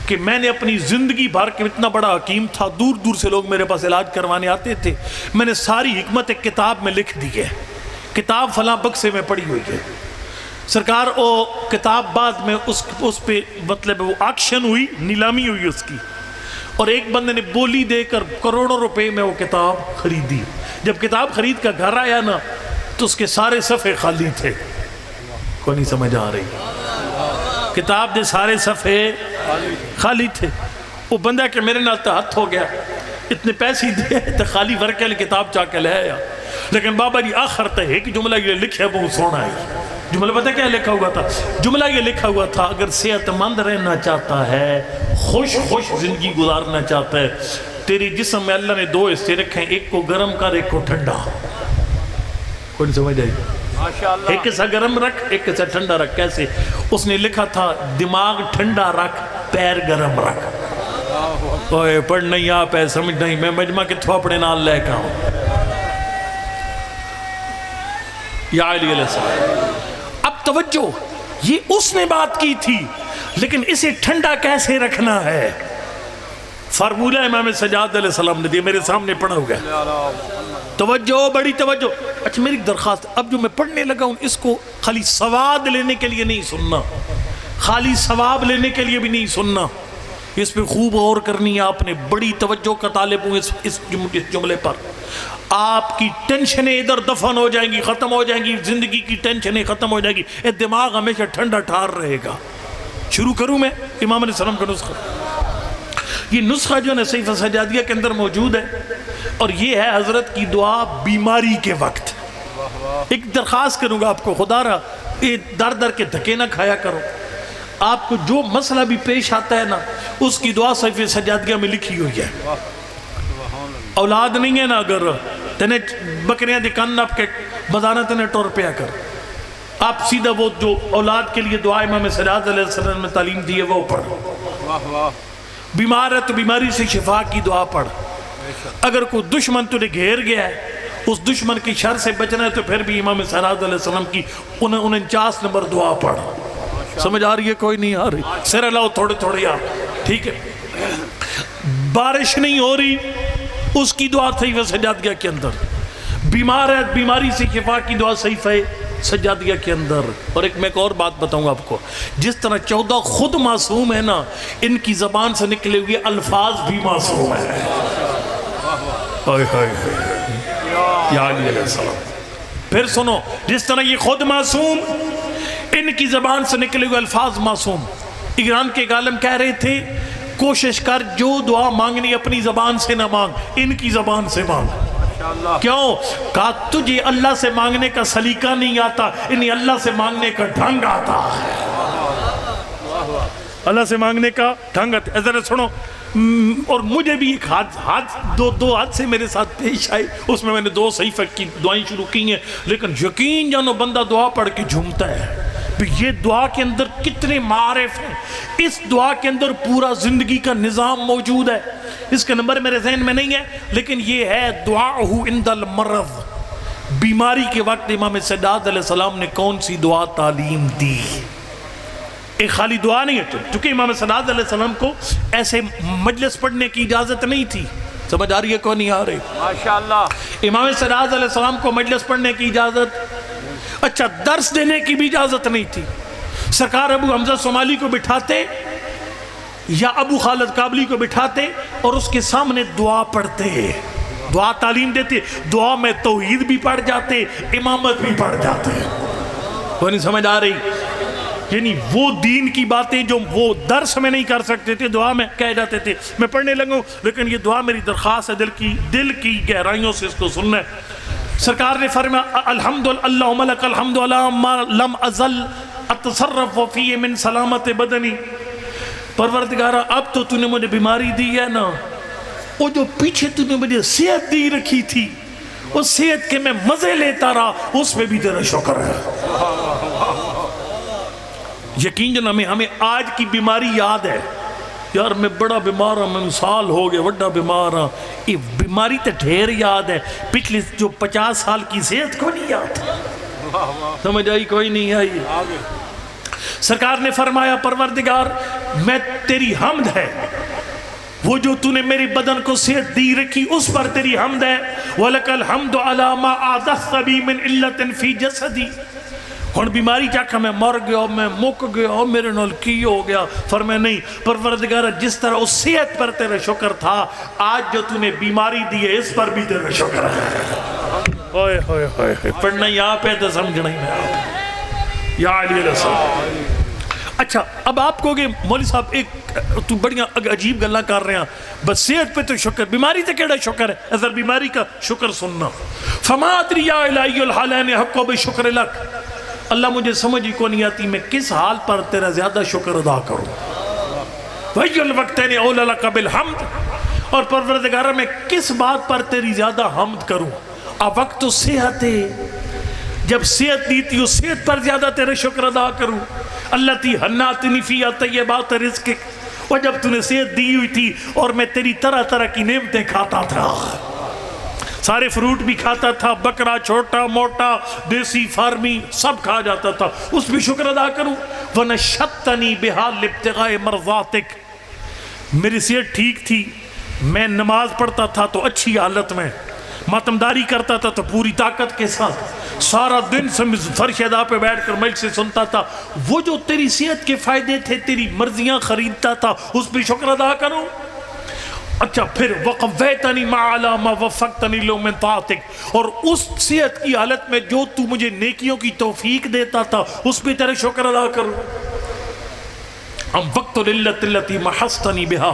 کہ میں نے اپنی زندگی بھر کے اتنا بڑا حکیم تھا، دور دور سے لوگ میرے پاس علاج کروانے آتے تھے، میں نے ساری حکمت ایک کتاب میں لکھ دی ہے، کتاب فلاں بکسے میں پڑی ہوئی ہے۔ سرکار وہ کتاب بعد میں اس پہ مطلب وہ آکشن ہوئی، نیلامی ہوئی اس کی، اور ایک بندے نے بولی دے کر کروڑوں روپے میں وہ کتاب خریدی۔ جب کتاب خرید کر گھر آیا نا تو اس کے سارے صفحے خالی تھے، کوئی نہیں سمجھ آ رہی، کتاب دے سارے صفحے خالی تھے۔ وہ بندہ کہ میرے نال تو ہاتھ ہو گیا، اتنے پیسے دے تو خالی ورکے والی کتاب چاہ کے لے آیا، لیکن بابا جی آخر تک ایک جملہ یہ لکھا ہے بہت سونا ہے۔ جملہ پتہ کیا لکھا ہوا تھا؟ جملہ یہ لکھا ہوا تھا اگر صحت مند رہنا چاہتا ہے، خوش زندگی گزارنا چاہتا ہے، تیری جسم میں اللہ نے دو حصے رکھے ہیں، ایک کو گرم کر ایک کو ٹھنڈا۔ کوئی سمجھ آئی؟ ماشاءاللہ۔ ایک ایسا گرم رکھ ایک ایسا ٹھنڈا رکھ۔ کیسے؟ اس نے لکھا تھا دماغ ٹھنڈا رکھ پیر گرم رکھ۔ اوے پڑھ نہیں آپ ہے سمجھ نہیں، میں مجمع کے تھو اپنے نال لے کے آؤں۔ یا علی علیہ السلام، اب توجہ، یہ اس نے بات کی تھی، لیکن اسے ٹھنڈا کیسے رکھنا ہے؟ فارمولہ امام سجاد علیہ السلام نے دی، میرے سامنے پڑھا ہو گیا۔ توجہ، بڑی توجہ۔ اچھا میری درخواست، اب جو میں پڑھنے لگا ہوں اس کو خالی سواد لینے کے لیے نہیں سننا، خالی ثواب لینے کے لیے بھی نہیں سننا، اس پہ خوب غور کرنی ہے آپ نے، بڑی توجہ کا طالب ہوں اس جملے پر۔ آپ کی ٹینشنیں ادھر دفن ہو جائیں گی، ختم ہو جائیں گی، زندگی کی ٹینشنیں ختم ہو جائیں گی، یہ دماغ ہمیشہ ٹھنڈا ٹھار رہے گا۔ شروع کروں میں امام علیہ السلام کا نسخہ۔ یہ نسخہ جو ہے صحیفہ سجادیہ کے اندر موجود ہے، اور یہ ہے حضرت کی دعا بیماری کے وقت۔ ایک درخواست کروں گا آپ کو، خدا را یہ در در کے دھکے نہ کھایا کرو، آپ کو جو مسئلہ بھی پیش آتا ہے نا اس کی دعا صحیفہ سجادیہ میں لکھی ہوئی ہے۔ اولاد نہیں ہے نا، اگر تنے بکریاں دی کن نپ کے بزانا تنے ٹور پیا کر، آپ سیدھا وہ جو اولاد کے لیے دعا امام سجاد علیہ السلام نے تعلیم دی ہے وہ پڑھ۔ بیمار ہے تو بیماری سے شفا کی دعا پڑھ۔ اگر کوئی دشمن تجھے گھیر گیا ہے، اس دشمن کی شر سے بچنا ہے تو پھر بھی امام سجاد علیہ السلام کی 49 نمبر دعا پڑھ۔ سمجھ آ رہی ہے؟ کوئی نہیں آ رہی؟ سر اللہ تھوڑے تھوڑے آپ، ٹھیک ہے؟ بارش نہیں ہو رہی، اس کی دعا صحیفہ سجادیہ کے اندر۔ بیمار ہے، بیماری سے شفا کی دعا صحیفہ سجادیہ کے اندر۔ اور ایک میں ایک اور بات بتاؤں گا آپ کو، جس طرح 14 خود معصوم ہے نا، ان کی زبان سے نکلے ہوئے الفاظ بھی معصوم ہیں۔ یا علی علیہ السلام، پھر سنو، جس طرح یہ خود معصوم، ان کی زبان سے نکلے ہوئے الفاظ معصوم۔ ایران کے ایک عالم کہہ رہے تھے کوشش کر جو دعا مانگنی اپنی زبان سے نہ مانگ، ان کی زبان سے مانگ۔ کیوں؟ کہا تجھے اللہ سے مانگنے کا سلیقہ نہیں آتا، انہیں اللہ سے مانگنے کا ڈھنگ آتا ہے۔ اللہ سے مانگنے کا ڈھنگ آتا ہے۔ ذرا سنو، اور مجھے بھی ایک دو حادثے میرے ساتھ پیش آئے، اس میں نے 2 صحیفہ کی دعائیں شروع کی ہیں، لیکن یقین جانو بندہ دعا پڑھ کے جھومتا ہے۔ یہ دعا کے اندر کتنے معارف ہیں، اس دعا کے اندر پورا زندگی کا نظام موجود ہے۔ اس کا نمبر میرے ذہن میں نہیں ہے، لیکن یہ ہے دعاءہ عند المرض، بیماری کے وقت امام سجاد علیہ السلام نے کون سی دعا تعلیم دی۔ ایک خالی دعا نہیں ہے، چونکہ امام سجاد علیہ السلام کو ایسے مجلس پڑھنے کی اجازت نہیں تھی۔ سمجھ آ رہی ہے؟ کوئی نہیں آ رہی؟ ماشاءاللہ۔ امام سجاد علیہ السلام کو مجلس پڑھنے کی اجازت، اچھا درس دینے کی بھی اجازت نہیں تھی۔ سرکار ابو حمزہ صومالی کو بٹھاتے یا ابو خالد کابلی کو بٹھاتے اور اس کے سامنے دعا پڑھتے، دعا تعلیم دیتے، دعا میں توحید بھی پڑھ جاتے، امامت بھی پڑھ جاتے۔ کوئی نہیں سمجھ آ رہی؟ یعنی وہ دین کی باتیں جو وہ درس میں نہیں کر سکتے تھے دعا میں کہہ جاتے تھے۔ میں پڑھنے لگوں، لیکن یہ دعا میری درخواست ہے دل کی گہرائیوں سے اس کو سننا ہے۔ سرکار نے فرمایا الحمدللہ اللہم لک الحمد علی ما لم ازل اتصرف فی من سلامت بدنی۔ پروردگارہ اب تو نے مجھے بیماری دی ہے نا، وہ جو پیچھے نے مجھے صحت دی رکھی تھی، وہ صحت کے میں مزے لیتا رہا، اس پہ بھی تیرا شکر ہے۔ یقین جناب ہمیں آج کی بیماری یاد ہے، یار میں بڑا بیمار ہوں، میں سال ہو گئے بڑا بیمار ہوں. یہ بیماری تو ڈھیر یاد ہے، پچھلے جو 50 سال کی صحت کو نہیں یاد. سمجھ آئی کوئی نہیں آئی؟ سرکار نے فرمایا پروردگار میں تیری حمد ہے، وہ جو تو نے میری بدن کو صحت دی رکھی اس پر تیری حمد ہے. وَلَكَ الْحَمْدُ عَلَى مَا أَعْدَثْتَ بِي مِنْ عِلَّةٍ فِي جَسَدِي. ہن بیماری چاکھا میں مر گیا، میں مک گیا، میرے نال کی ہو گیا. فرمایا نہیں پروردگار جس طرح اس صحت پر تیرا شکر تھا، آج جو تو نے بیماری دی ہے اس پر بھی تیرا شکر ہے. ہوئے ہوئے ہوئے، پڑھنا ہی آپ ہے تو سمجھنا ہی میں آپ. یا علی علیہ السلام. اچھا اب آپ کہو گے مولوی صاحب ایک تو بڑی عجیب گلاں کر رہے ہیں، بس صحت پہ تو شکر، بیماری تے کیڑا شکر ہے؟ اگر بیماری کا شکر سننا. فما ادری یا الہی الحالین حق بشکر لک. اللہ مجھے سمجھ ہی کو نہیں آتی میں کس حال پر تیرا زیادہ شکر ادا کروں. وَأَيُّ الْوَقْتَيْنِ أَوْلَى لَكَ بِالْحَمْدِ. اور پروردگار میں کس بات پر تیری زیادہ حمد کروں؟ وقت تو صحت ہے، جب صحت دی تھی اس صحت پر زیادہ تیرے شکر ادا کروں. اللہ تی حناتنی فی طیبات رزقک. اور جب تو نے صحت دی ہوئی تھی اور میں تیری طرح طرح کی نعمتیں کھاتا تھا، سارے فروٹ بھی کھاتا تھا، بکرا چھوٹا موٹا دیسی فارمی سب کھا جاتا تھا، اس بھی شکر ادا کروں. وَنَشَّتَّنِي بِهَا لِابْتِغَاءِ مَرْضَاتِكَ. میری صحت ٹھیک تھی، میں نماز پڑھتا تھا تو اچھی حالت میں، ماتمداری کرتا تھا تو پوری طاقت کے ساتھ، سارا دن فرش ادا پہ بیٹھ کر ملک سے سنتا تھا. وہ جو تیری صحت کے فائدے تھے، تیری مرضیاں خریدتا تھا، اس پہ شکر ادا کروں. اچھا پھر وَقَوَّيْتَنِي مَا عَلَى مَا وَفَّقْتَنِي لَهُ مِن طَاعَتِكَ. اور اس صحت کی حالت میں جو تو مجھے نیکیوں کی توفیق دیتا تھا اس پہ تیرے شکر ادا کروں. ام وقت للت التي محستنی بہا.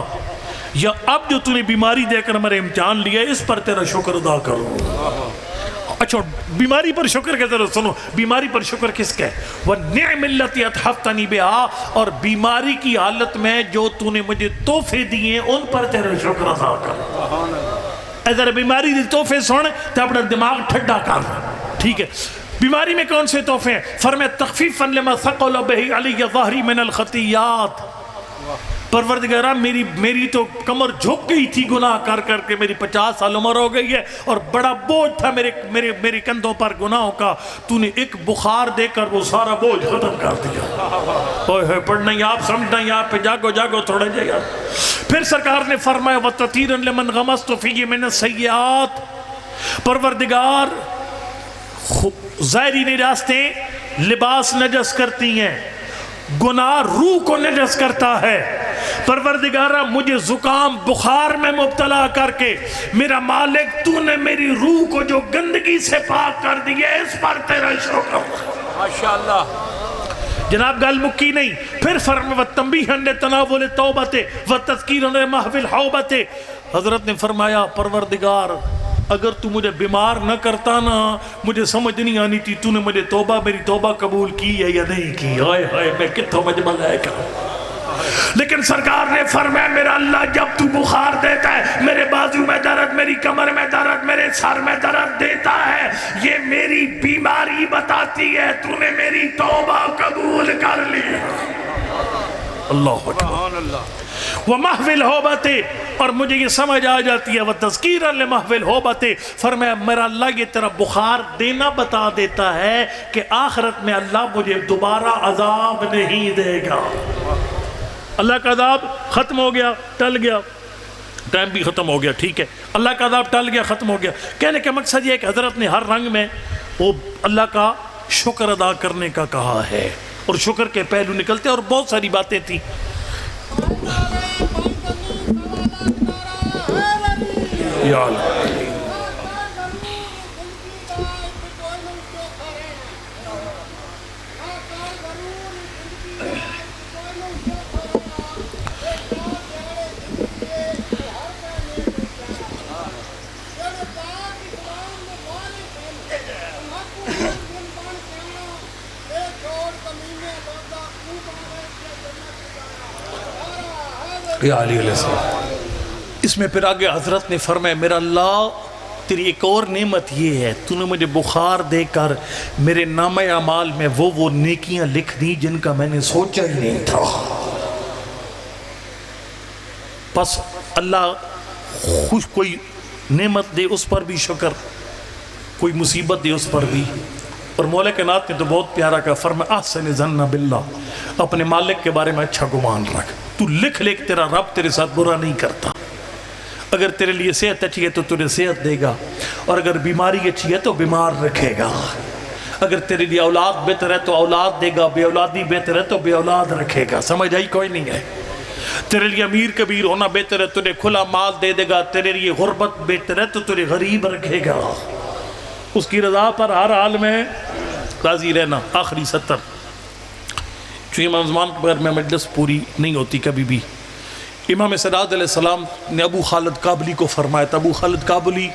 یا اب جو تو نے بیماری دے کر ہمارے امتحان لیا اس پر تیرا شکر ادا کروں. اچھا بیماری پر شکر کے ذرا سنو، بیماری پر شکر کس کا ہے؟ وَالنِّعْمِ الَّتِي أَتْحَفْتَنِي بِهَا. اور بیماری کی حالت میں جو تو نے مجھے تحفے دیے ان پر تیرا شکر ادا کر. اگر بیماری دی تحفے سن تو اپنا دماغ ٹھڈا کر. ٹھیک ہے، بیماری میں کون سے تحفے ہیں؟ فرمایا تخفیفاً لما ثقل بہ علی ظہری من الخطیات. پروردگارہ میری تو کمر جھک گئی تھی گناہ کر کر کے، میری 50 سال عمر ہو گئی ہے اور بڑا بوجھ تھا میرے کندھوں پر گناہوں کا. تو نے ایک بخار دے کر وہ سارا بوجھ ختم کر دیا. اوہ پڑھنا ہی آپ، سمجھنا ہی آپ پہ، جاگو جاگو تھوڑے جائے. پھر سرکار نے فرمایا وَتَطِيرًا لِمَنْ غَمَسْتُ فِيهِ مِنَ السَّيِّئَاتِ. پروردگار ظاہری نجاستیں لباس نجس کرتی ہیں، گناہ روح کو نجس کرتا ہے. پروردگارہ مجھے زکام بخار میں مبتلا کر کے میرا مالک تو نے میری روح کو جو گندگی سے پاک کر دیا اس پر تیرا شکر. ماشاءاللہ. جناب گل مکی نہیں. پھر فرمایا وَتَنْبِيهًا لِتَنَاوُلِ التَّوْبَةِ وَتَذْكِيرًا لِمَحْوِ الْحَوْبَةِ. حضرت نے فرمایا پروردگار اگر تو مجھے بیمار نہ کرتا نا مجھے سمجھ نہیں آنی تھی تو نے مجھے میری توبہ قبول کی ہے یا نہیں کی. ہائے ہائے میں کتوں مجمل ہے کر. لیکن سرکار نے فرمایا میرا اللہ جب تو بخار دیتا ہے، میرے بازو میں درد، میری کمر میں درد، میرے سر میں درد دیتا ہے، یہ میری بیماری بتاتی ہے تو نے میری توبہ قبول کر لی. اللہ اکبر. وَمَحْوِ الْحَوْبَةِ. اور مجھے یہ سمجھ آ جاتی ہے وَتَذْكِيرًا لِمَحْوِ الْحَوْبَةِ. فرمایا میرا اللہ یہ تیرا بخار دینا بتا دیتا ہے کہ آخرت میں اللہ مجھے دوبارہ عذاب نہیں دے گا. اللہ کا عذاب ختم ہو گیا، ٹل گیا، ٹائم بھی ختم ہو گیا. ٹھیک ہے، اللہ کا عذاب ٹل گیا، ختم ہو گیا. کہنے کا مقصد یہ ہے کہ حضرت نے ہر رنگ میں وہ اللہ کا شکر ادا کرنے کا کہا ہے اور شکر کے پہلو نکلتے اور بہت ساری باتیں تھیں. یا اللہ یا علیہ السلام. اس میں پھر آگے حضرت نے فرمایا میرا اللہ تیری ایک اور نعمت یہ ہے تو نے مجھے بخار دے کر میرے نامہ اعمال میں وہ نیکیاں لکھ دی جن کا میں نے سوچا ہی نہیں تھا. پس اللہ خوش کوئی نعمت دے اس پر بھی شکر، کوئی مصیبت دے اس پر بھی. اور مولا کائنات نے تو بہت پیارا کہا، فرمایا احسن ظن باللہ، اپنے مالک کے بارے میں اچھا گمان رکھ. تو لکھ لے کہ تیرا رب تیرے ساتھ برا نہیں کرتا. اگر تیرے لیے صحت اچھی ہے تو تجھے صحت دے گا، اور اگر بیماری اچھی ہے تو بیمار رکھے گا. اگر تیرے لیے اولاد بہتر ہے تو اولاد دے گا، بے اولادی بہتر ہے تو بے اولاد رکھے گا. سمجھ آئی کوئی نہیں ہے؟ تیرے لیے امیر کبیر ہونا بہتر ہے، تجھے کھلا مال دے دے گا. تیرے لیے غربت بہتر ہے تو تجھے غریب رکھے گا. اس کی رضا پر ہر حال میں راضی رہنا. آخری 70 چونکہ امام زمان کے بغیر میں مجلس پوری نہیں ہوتی کبھی بھی. امام سجاد علیہ السلام نے ابو خالد کابلی کو فرمایا تھا، ابو خالد کابلی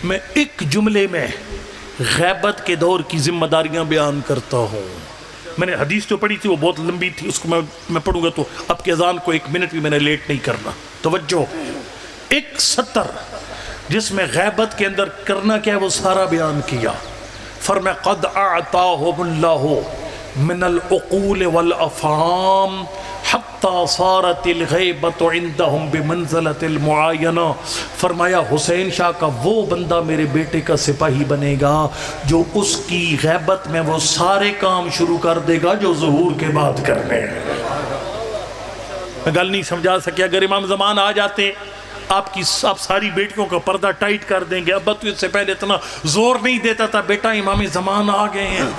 میں ایک جملے میں غیبت کے دور کی ذمہ داریاں بیان کرتا ہوں. میں نے حدیث جو پڑھی تھی وہ بہت لمبی تھی، اس کو میں پڑھوں گا تو اب کی اذان کو 1 منٹ بھی میں نے لیٹ نہیں کرنا. توجہ، ایک 70 جس میں غیبت کے اندر کرنا کیا ہے وہ سارا بیان کیا. فرمایا قد اعطاہم اللہ من العقول والافہام حتی صارت الغیبت عندہم بمنزلت المعاینہ. فرمایا حسین شاہ کا وہ بندہ میرے بیٹے کا سپاہی بنے گا جو اس کی غیبت میں وہ سارے کام شروع کر دے گا جو ظہور کے بعد کرنے ہیں. میں گل نہیں سمجھا سکیا. اگر امام زمان آ جاتے آپ ساری بیٹیوں کا پردہ ٹائٹ کر دیں گے. ابا تو اس سے پہلے اتنا زور نہیں دیتا تھا، بیٹا امام زمان آ گئے ہیں.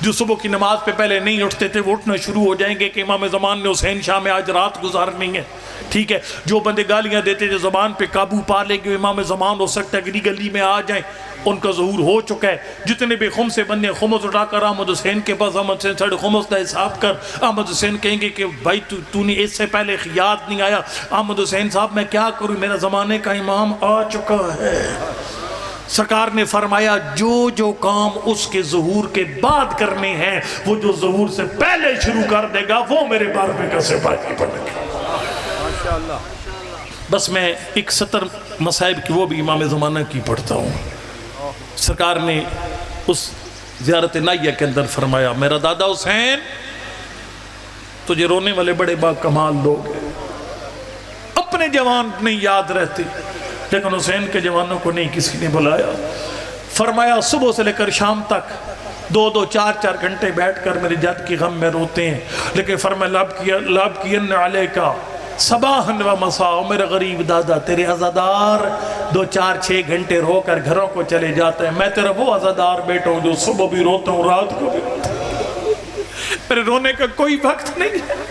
جو صبح کی نماز پہ پہلے نہیں اٹھتے تھے وہ اٹھنا شروع ہو جائیں گے کہ امام زمان نے حسین شاہ میں آج رات گزارنی ہے. ٹھیک ہے، جو بندے گالیاں دیتے جو زبان پہ قابو پا لیں گے امام زمان ہو سکتا ہے گلی گلی میں آ جائیں، ان کا ظہور ہو چکا ہے. جتنے بھی خمس بندے خمس اٹھا کر احمد حسین کے پاس، احمد حسین ساڑھے خمس کا حساب کر. احمد حسین کہیں گے کہ بھائی تو نے اس سے پہلے یاد نہیں آیا. احمد حسین صاحب میں کیا کروں، میرا زمانے کا امام آ چکا ہے. سرکار نے فرمایا جو کام اس کے ظہور کے بعد کرنے ہیں وہ جو ظہور سے پہلے شروع کر دے گا وہ میرے بارے کا سپاہی بنے گا. بس میں ایک 70 مصائب کی وہ بھی امام زمانہ کی پڑھتا ہوں. سرکار نے اس زیارت نائیہ کے اندر فرمایا میرا دادا حسین تجھے رونے والے بڑے با کمال لوگ ہیں، اپنے جوان نہیں یاد رہتے لیکن حسین کے جوانوں کو نہیں کسی نے بلایا. فرمایا صبح سے لے کر شام تک 2-2 4-4 گھنٹے بیٹھ کر میرے جد کی غم میں روتے ہیں، لیکن فرمایا لاب کین علیکا صباحاً و مساء. میرا غریب دادا تیرے عزادار 2-4-6 گھنٹے رو کر گھروں کو چلے جاتے ہیں. میں تیرا وہ عزادار بیٹا ہوں جو صبح بھی روتا ہوں رات کو بھی روتا ہوں، میرے رونے کا کوئی وقت نہیں ہے.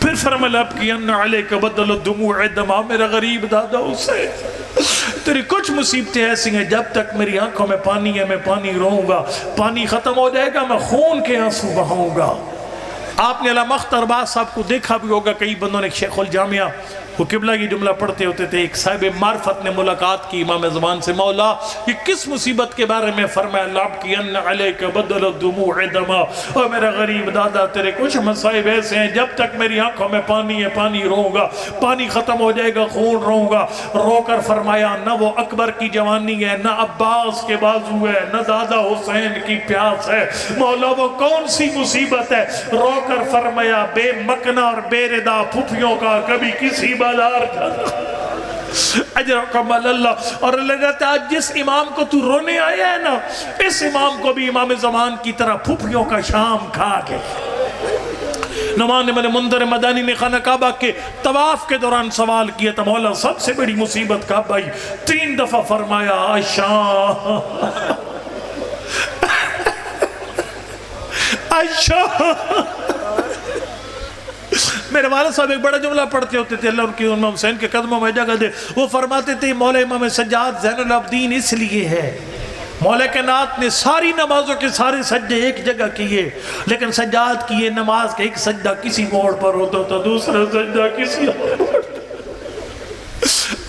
پھر فرمایا لاب کین علیکا بدل الدموع دما. میرا غریب دادا اسے تیری کچھ مصیبتیں ایسی ہیں جب تک میری آنکھوں میں پانی ہے میں پانی رہوں گا، پانی ختم ہو جائے گا میں خون کے آنسو بہاؤں گا. آپ نے علامہ اختر عباس صاحب کو دیکھا بھی ہوگا، کئی بندوں نے شیخ الجامعہ وہ قبلہ کی جملہ پڑھتے ہوتے تھے. ایک صاحب معرفت نے ملاقات کی امام زمان سے، مولا یہ کس مصیبت کے بارے میں؟ فرمایا لابکین علیک بدل الدموع دما. اور میرا غریب دادا تیرے کچھ مصائب ایسے ہیں جب تک میری آنکھوں میں پانی ہے پانی رہوں گا، پانی ختم ہو جائے گا خون رہوں گا. رو کر فرمایا نہ وہ اکبر کی جوانی ہے، نہ عباس کے بازو ہے، نہ دادا حسین کی پیاس ہے. مولا وہ کون سی مصیبت ہے؟ رو کر فرمایا بے مکنہ اور بے ردا پھپھیوں کا کبھی کسی بازار جانا اجرکم اللہ. اور اللہ کہتا ہے جس امام کو تو رونے آیا ہے نا اس امام کو بھی امام زمان کی طرح پھپھیوں کا شام کھا گئے. نعمان بن منذر مدانی نے خانہ کعبہ کے طواف کے دوران سوال کیا تھا مولا سب سے بڑی مصیبت کعبہ ہی. 3 دفعہ فرمایا عائشہ عائشہ. میرے والد صاحب ایک بڑا جملہ پڑھتے ہوتے تھے، اللہ ان کی امام حسین کے قدموں میں جگہ دے. وہ فرماتے تھے مولا امام سجاد زین العابدین اس لیے ہے مولا کائنات نے ساری نمازوں کے سارے سجدے ایک جگہ کیے، لیکن سجاد کی یہ نماز کا ایک سجدہ کسی موڑ پر ہوتا تھا، دوسرا سجدہ کسی اور موڑ پر.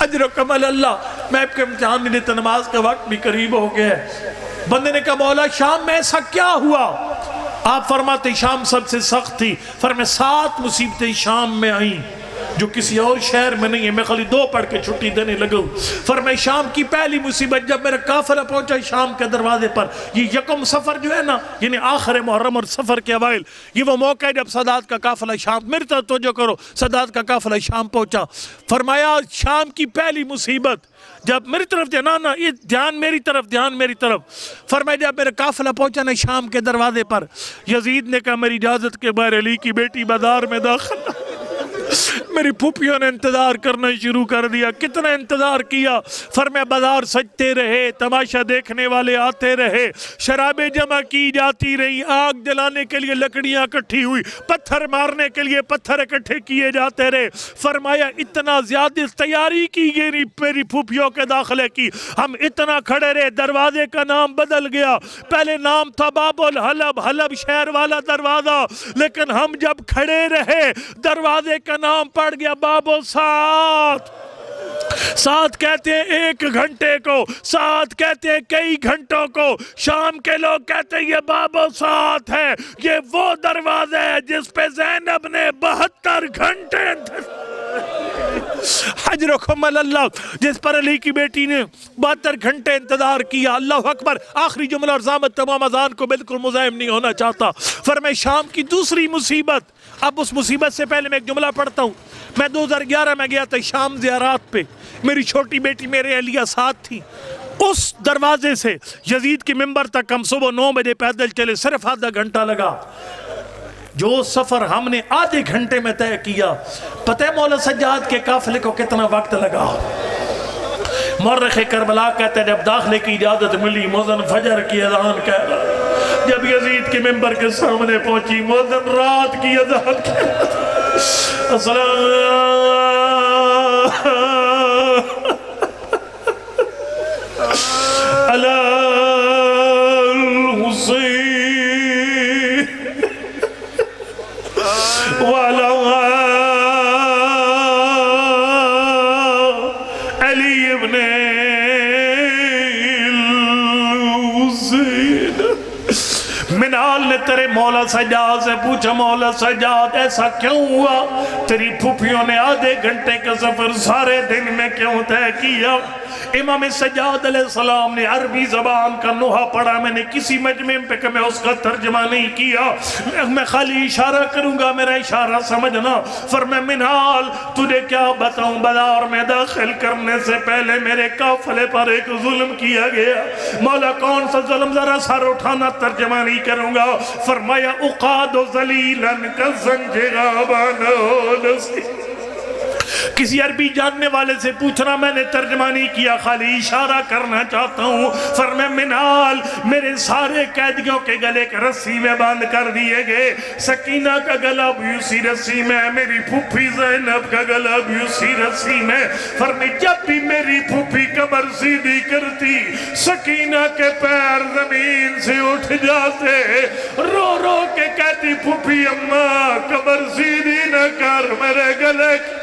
اجرکم اللہ. میں آپ کے امتحان نہیں لیتا، نماز کا وقت بھی قریب ہو گیا. بندے نے کہا مولا شام میں ایسا کیا ہوا؟ آپ فرماتے شام سب سے سخت تھی. فرمایا 7 مصیبتیں شام میں آئیں. جو کسی اور شہر میں نہیں ہے، میں خالی 2 پڑھ کے چھٹی دینے لگا ہوں۔ فرمائے شام کی پہلی مصیبت جب میرا قافلہ پہنچا شام کے دروازے پر، یہ یکم سفر جو ہے نا، یعنی آخر محرم اور سفر کے اوائل، یہ وہ موقع ہے جب سادات کا قافلہ شام، میری طرف توجہ کرو، سادات کا قافلہ شام پہنچا۔ فرمایا شام کی پہلی مصیبت جب میری طرف دھیان، یہ دھیان میری طرف، دھیان میری طرف۔ فرمایا جب میرا قافلہ پہنچا نا شام کے دروازے پر، یزید نے کہا میری اجازت کے بغیر علی کی بیٹی بازار میں داخل۔ میری پھوپھیوں نے انتظار کرنا شروع کر دیا، کتنا انتظار کیا۔ فرمایا بازار سجتے رہے، تماشا دیکھنے والے آتے رہے، شرابیں جمع کی جاتی رہی، آگ جلانے کے لیے لکڑیاں اکٹھی ہوئی، پتھر مارنے کے لیے پتھر اکٹھے کیے جاتے رہے۔ فرمایا اتنا زیادہ تیاری کی گئی میری پھوپھیوں کے داخلے کی، ہم اتنا کھڑے رہے، دروازے کا نام بدل گیا، پہلے نام تھا باب الحلب، حلب شہر والا دروازہ، لیکن ہم جب کھڑے رہے دروازے کا نام پڑ گیا باب الساعت۔ سات کہتے ہیں 1 گھنٹے کو، سات کہتے ہیں کئی گھنٹوں کو، شام کے لوگ کہتے ہیں یہ باب الساعت ہے، یہ وہ دروازہ ہے جس پہ زینب نے 72 گھنٹے حجرکم اللہ، جس پر علی کی بیٹی نے 72 گھنٹے انتظار کیا۔ اللہ اکبر، آخری جملہ اور ضابط تمام اذان کو بالکل مزاحم نہیں ہونا چاہتا۔ فرمائے شام کی دوسری مصیبت، اب اس مصیبت سے پہلے میں ایک جملہ پڑھتا ہوں۔ میں 2011 میں گیا تھا شام زیارات پہ، میری چھوٹی بیٹی میرے اہلیہ ساتھ تھی۔ اس دروازے سے یزید کی ممبر تک ہم صبح 9 بجے پیدل چلے، صرف آدھا گھنٹہ لگا۔ جو سفر ہم نے آدھے گھنٹے میں طے کیا، پتہ ہے مولا سجاد کے قافلے کو کتنا وقت لگا؟ مورخ کربلا کہتے ہیں جب داخلے کی اجازت ملی، مؤذن فجر کی اذان کہہ رہا، جب یزید کے ممبر کے سامنے پہنچی، مؤذن رات کی اذان کہہ رہا، علی الحسین وعلی علی ابن الحسین۔ منال نے تیرے مولا سجاد سے پوچھا، مولا سجاد ایسا کیوں ہوا؟ تیری پھوپھیوں نے آدھے گھنٹے کا سفر سارے دن میں کیوں طے کیا؟ امام سجاد علیہ السلام نے عربی زبان کا نوحہ پڑھا، میں نے کسی مجمع پہ کہ میں اس کا ترجمہ نہیں کیا، میں خالی اشارہ کروں گا، میرا اشارہ سمجھنا۔ فرمایا منال تجھے کیا بتاؤں، بازار میں داخل کرنے سے پہلے میرے قافلے پر ایک ظلم کیا گیا۔ مولا کون سا ظلم؟ ذرا سر اٹھانا، ترجمہ نہیں کروں گا۔ فرمایا اقاد ذلیلاً کالزنجغابان نسی۔ کسی عربی جاننے والے سے پوچھنا، میں نے ترجمہ نہیں کیا، خالی اشارہ کرنا چاہتا ہوں۔ فرمایا منال میرے سارے قیدیوں کے گلے کے رسی میں باندھ کر دیے گئے، سکینہ کا گلا بھی اسی رسی میں، میری پھوپھی زینب کا گلا بھی اسی رسی میں۔ فرمایا جب بھی میری پھوپھی قبر سیدھی کرتی، سکینہ کے پیر زمین سے اٹھ جاتے، رو رو کے کہتی پھوپھی اماں قبر سیدھی نہ کر میرے گلے کی۔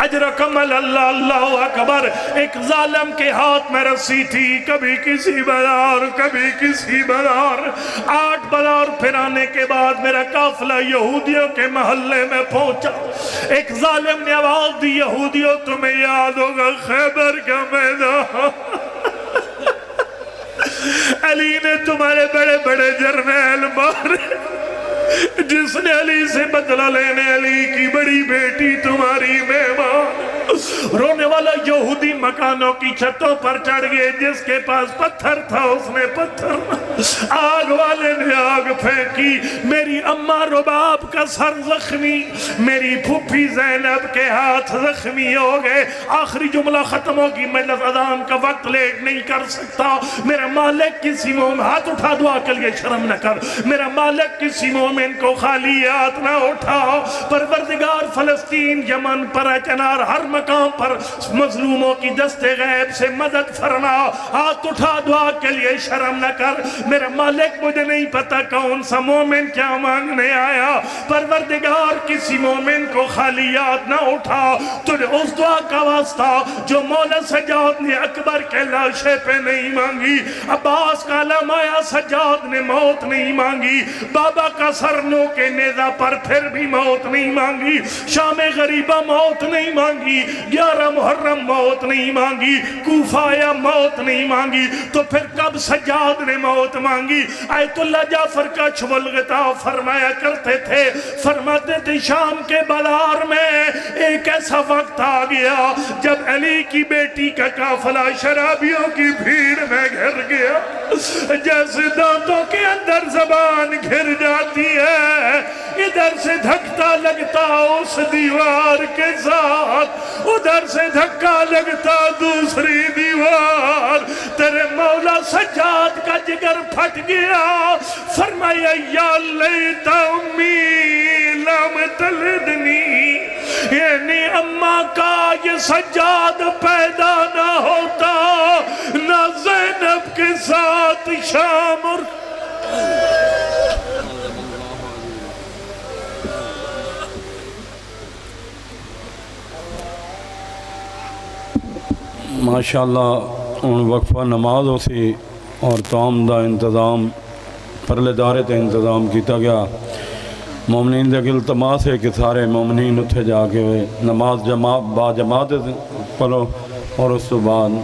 اجرکم اللہ، اللہ اکبر۔ ایک ظالم کے ہاتھ میں رسی تھی، کبھی کسی بازار کبھی کسی بازار، 8 بازار پھرانے کے بعد میرا قافلہ یہودیوں کے محلے میں پہنچا۔ ایک ظالم نے آواز دی، یہودیوں تمہیں یاد ہوگا خیبر کا میدان، علی نے تمہارے بڑے بڑے جرنیل مارے، جس نے علی سے بدلہ لینے علی کی بڑی بیٹی تمہاری مہمان۔ رونے والا یہودی مکانوں کی چھتوں پر چڑھ گئے، جس کے پاس پتھر تھا اس نے پتھر، آگ والے نے آگ پھینکی، میری اماں رباب کا سر زخمی، میری پھوپھی زینب کے ہاتھ زخمی ہو گئے۔ آخری جملہ ختم ہوگی، میں اذان کا وقت لیٹ نہیں کر سکتا۔ میرا مالک کسی مومن، ہاتھ اٹھا دعا کے لیے شرم نہ کر، میرا مالک کسی مومن کو خالی ہاتھ نہ اٹھاؤ۔ پروردگار فلسطین، یمن، پرچنار، ہر مقام پر مظلوموں کی دست غیب سے مدد فرما، ہاتھ اٹھا دعا کے لیے شرم نہ کر۔ میرا مالک مجھے نہیں پتا کون کون سا مومن کیا مانگنے آیا؟ پروردگار کسی مومن کو خالی یاد نہ اٹھا، تو نے اس دعا کا واسطہ جو مولا سجاد نے اکبر کے لاشے پہ نہیں مانگی، عباس کا لمایا سجاد نے موت نہیں مانگی، بابا کا سرنوں کے نیزہ پر پھر بھی موت نہیں مانگی، شام غریبہ موت نہیں مانگی، 11 محرم موت نہیں مانگی، کوفہ یا موت نہیں مانگی، تو پھر کب سجاد نے موت مانگی؟ آیت اللہ جعفر کا چھولغتا فرمایا کرتے تھے، فرماتے تھے شام کے بازار میں ایک ایسا وقت آ گیا جب علی کی بیٹی کا قافلہ شرابیوں کی بھیڑ میں گھر گیا، جیسے دانتوں کے اندر زبان گھر جاتی ہے، ادھر سے دھکتا لگتا اس دیوار کے ساتھ، ادھر سے دھکا لگتا دوسری دیوار، تیرے مولا سجاد کا جگر پھٹ گیا، فرمایا یا لیت امی لم تلدنی، یعنی اماں کا یہ سجاد پیدا نہ ہوتا، نہ زینب کے ساتھ شام اور ماشاءاللہ ان وقفہ نماز ہو سی اور تعام دا انتظام پرلے دارے تے انتظام کیتا گیا۔ مومنین دے التماس ہے کہ سارے مومنین اتھے جا کے نماز با جماعت پڑھو اور اس کے بعد